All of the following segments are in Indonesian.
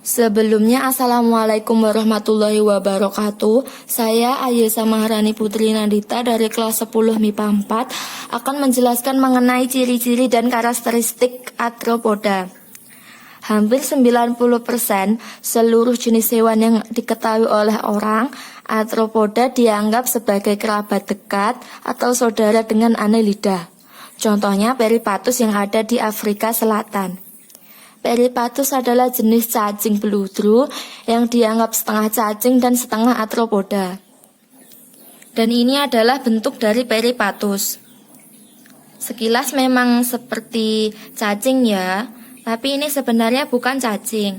Sebelumnya, Assalamualaikum warahmatullahi wabarakatuh. Saya Ayesa Maharani Putri Nandita dari kelas 10 MIPA 4 akan menjelaskan mengenai ciri-ciri dan karakteristik arthropoda. Hampir 90% seluruh jenis hewan yang diketahui oleh orang, arthropoda dianggap sebagai kerabat dekat atau saudara dengan Annelida. Contohnya Peripatus yang ada di Afrika Selatan. Peripatus adalah jenis cacing beludru yang dianggap setengah cacing dan setengah arthropoda. Dan ini adalah bentuk dari Peripatus. Sekilas memang seperti cacing ya, tapi ini sebenarnya bukan cacing.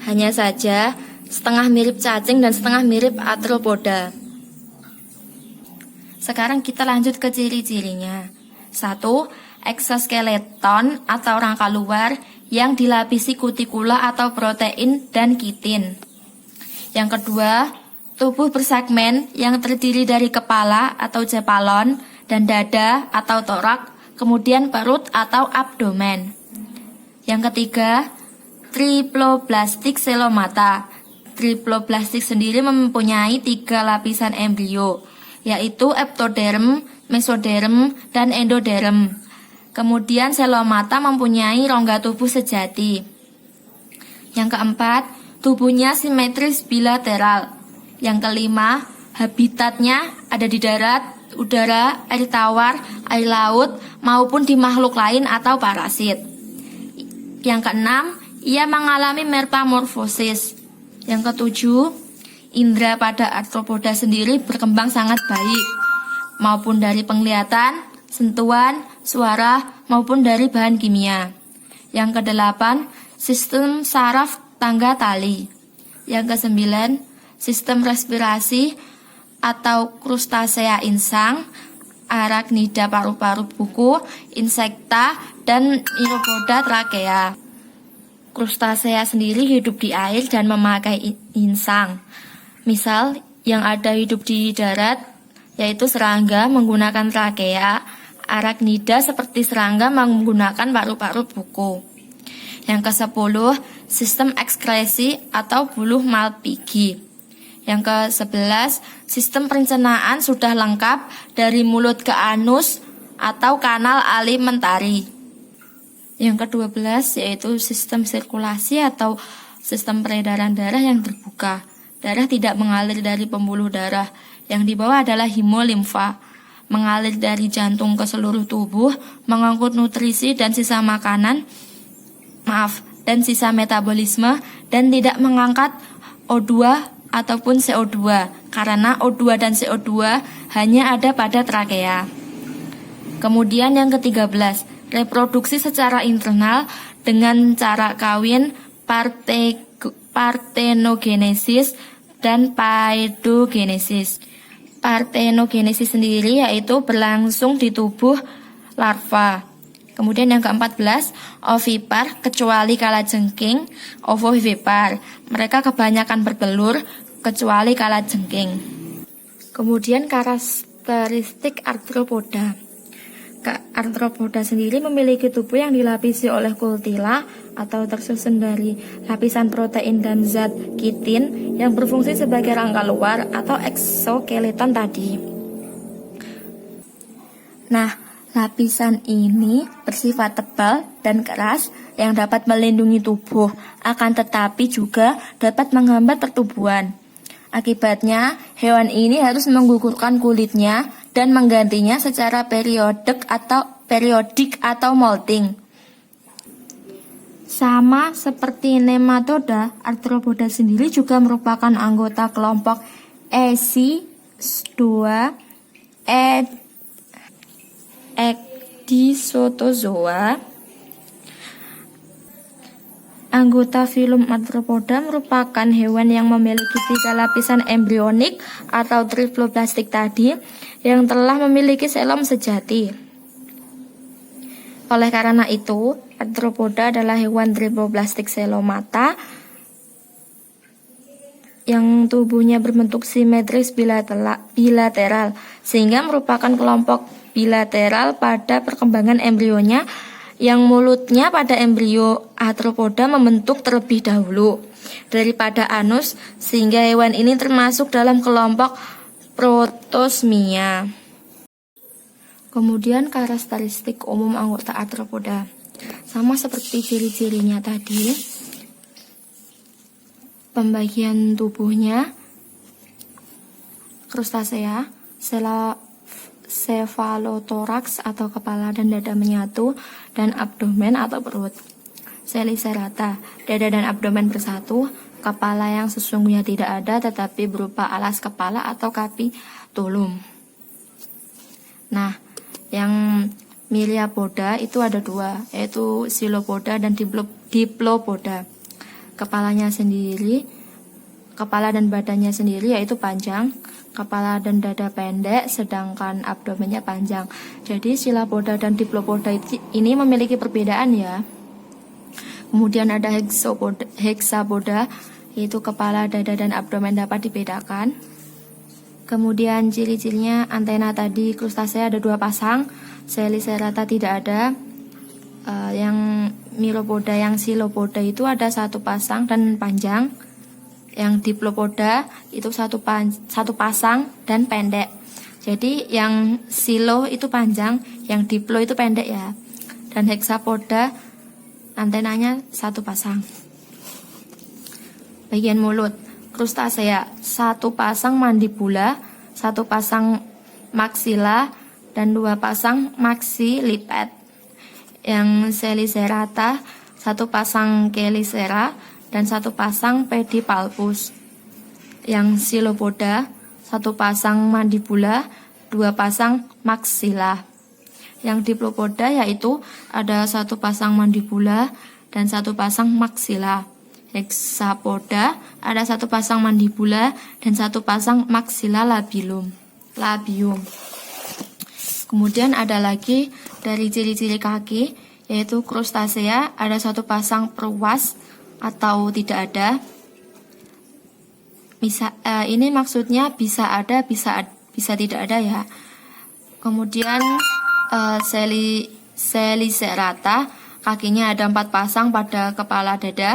Hanya saja setengah mirip cacing dan setengah mirip arthropoda. Sekarang kita lanjut ke ciri-cirinya. 1. Eksoskeleton atau rangka luar yang dilapisi kutikula atau protein dan kitin. Yang kedua, tubuh bersegmen yang terdiri dari kepala atau cephalon dan dada atau torak, kemudian perut atau abdomen. Yang ketiga, triploblastik selomata. Triploblastik sendiri mempunyai 3 lapisan embrio, yaitu ectoderm, mesoderm, dan endoderm. Kemudian selomata mempunyai rongga tubuh sejati. Yang keempat, tubuhnya simetris bilateral. Yang kelima, habitatnya ada di darat, udara, air tawar, air laut, maupun di makhluk lain atau parasit. Yang keenam, ia mengalami metamorfosis. Yang ketujuh, indera pada arthropoda sendiri berkembang sangat baik, maupun dari penglihatan, sentuhan, suara, maupun dari bahan kimia. Yang kedelapan, sistem saraf tangga tali. Yang kesembilan, sistem respirasi atau krustasea insang, arachnida paru-paru buku, insekta, dan Iropoda trachea. Krustasea sendiri hidup di air dan memakai insang. Misal, yang ada hidup di darat, yaitu serangga menggunakan trachea, arachnida seperti serangga menggunakan paru-paru buku. Yang ke-10, sistem ekskresi atau buluh Malpighi. Yang ke-11, sistem pencernaan sudah lengkap dari mulut ke anus atau kanal alimentari. Yang ke-12 yaitu sistem sirkulasi atau sistem peredaran darah yang terbuka. Darah tidak mengalir dari pembuluh darah. Yang di bawah adalah hemolimfa, mengalir dari jantung ke seluruh tubuh, mengangkut nutrisi dan sisa makanan, dan sisa metabolisme, dan tidak mengangkat O2 ataupun CO2, karena O2 dan CO2 hanya ada pada trakea. Kemudian yang ke-13, reproduksi secara internal dengan cara kawin, partenogenesis, dan paidogenesis. Partenogenesis sendiri yaitu berlangsung di tubuh larva. Kemudian yang ke-14, ovipar kecuali kalajengking, ovovivipar. Mereka kebanyakan bertelur kecuali kalajengking. Kemudian karakteristik arthropoda. Arthropoda sendiri memiliki tubuh yang dilapisi oleh kultila atau tersusun dari lapisan protein dan zat kitin yang berfungsi sebagai rangka luar atau eksoskeleton tadi. Nah, lapisan ini bersifat tebal dan keras yang dapat melindungi tubuh, akan tetapi juga dapat menghambat pertumbuhan. Akibatnya, hewan ini harus menggugurkan kulitnya dan menggantinya secara periodik atau molting. Sama seperti nematoda, arthropoda sendiri juga merupakan anggota kelompok Ecdysozoa, Anggota filum arthropoda merupakan hewan yang memiliki 3 lapisan embrionik atau triploblastik tadi yang telah memiliki selom sejati. Oleh karena itu, arthropoda adalah hewan triploblastik selomata yang tubuhnya berbentuk simetris bilateral sehingga merupakan kelompok bilateral pada perkembangan embrionya yang mulutnya pada embrio arthropoda membentuk terlebih dahulu daripada anus, sehingga hewan ini termasuk dalam kelompok Protosmia. Kemudian karakteristik umum anggota arthropoda. Sama seperti ciri-cirinya tadi, pembagian tubuhnya krustasea, cephalothoraks atau kepala dan dada menyatu, dan abdomen atau perut. Selicerata, dada dan abdomen bersatu, kepala yang sesungguhnya tidak ada tetapi berupa alas kepala atau capitulum. Nah, yang Myriapoda itu ada dua, yaitu Chilopoda dan Diplopoda. Kepala dan badannya sendiri yaitu panjang, kepala dan dada pendek, sedangkan abdomennya panjang. Jadi Chilopoda dan Diplopoda ini memiliki perbedaan ya. Kemudian ada Hexapoda, yaitu kepala, dada, dan abdomen dapat dibedakan. Kemudian ciri-cirinya antena tadi krustasea ada 2 pasang, Selicerata tidak ada. Yang Myriapoda, yang Chilopoda itu ada 1 pasang dan panjang. Yang Diplopoda itu satu pasang dan pendek. Jadi yang Chilo itu panjang, yang Diplo itu pendek ya. Dan Hexapoda antenanya 1 pasang. Bagian mulut krustasea 1 pasang mandibula, 1 pasang maksila, dan 2 pasang maksiliped. Yang Selicerata 1 pasang chelicera dan 1 pasang pedipalpus. Yang Chilopoda 1 pasang mandibula, 2 pasang maksila. Yang Diplopoda yaitu ada 1 pasang mandibula dan 1 pasang maksila. Hexapoda ada 1 pasang mandibula dan 1 pasang maksila labium. Kemudian ada lagi dari ciri-ciri kaki, yaitu krustasea ada 1 pasang peruas atau tidak ada. Ini maksudnya bisa ada, bisa tidak ada ya. Kemudian Selicerata kakinya ada 4 pasang pada kepala dada.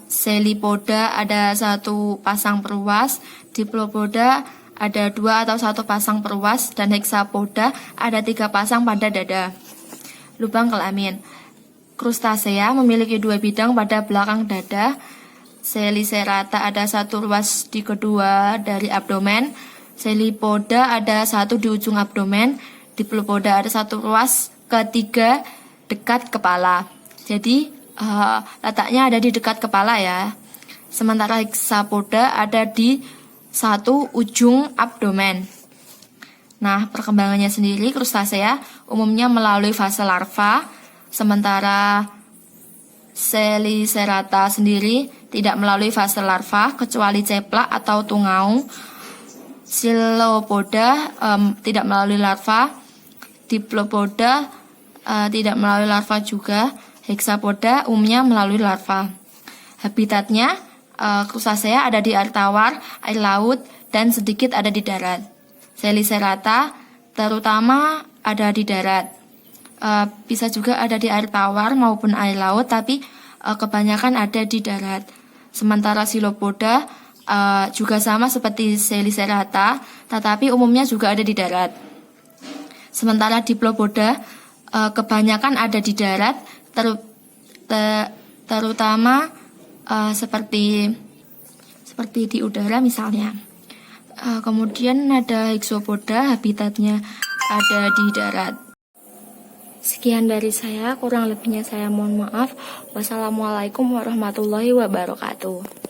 Chilipoda ada 1 pasang peruas, Diplopoda ada 2 atau 1 pasang peruas, dan Hexapoda ada 3 pasang pada dada. Lubang kelamin krustasea memiliki 2 bidang pada belakang dada. Selicerata ada 1 ruas di kedua dari abdomen. Chilopoda ada 1 di ujung abdomen. Diplopoda ada 1 ruas ketiga dekat kepala. Jadi letaknya ada di dekat kepala ya. Sementara Hexapoda ada di 1 ujung abdomen. Nah, perkembangannya sendiri krustasea umumnya melalui fase larva, sementara Selicerata sendiri tidak melalui fase larva kecuali ceplak atau tungaung. Chilopoda tidak melalui larva, Diplopoda tidak melalui larva juga, Hexapoda umumnya melalui larva. Habitatnya krustasea ada di air tawar, air laut, dan sedikit ada di darat. Selicerata terutama ada di darat. Bisa juga ada di air tawar maupun air laut, tapi kebanyakan ada di darat. Sementara Chilopoda juga sama seperti Selicerata, tetapi umumnya juga ada di darat. Sementara Diplopoda kebanyakan ada di darat, terutama seperti di udara misalnya. Kemudian ada Hexapoda, habitatnya ada di darat. Sekian dari saya, kurang lebihnya saya mohon maaf. Wassalamualaikum warahmatullahi wabarakatuh.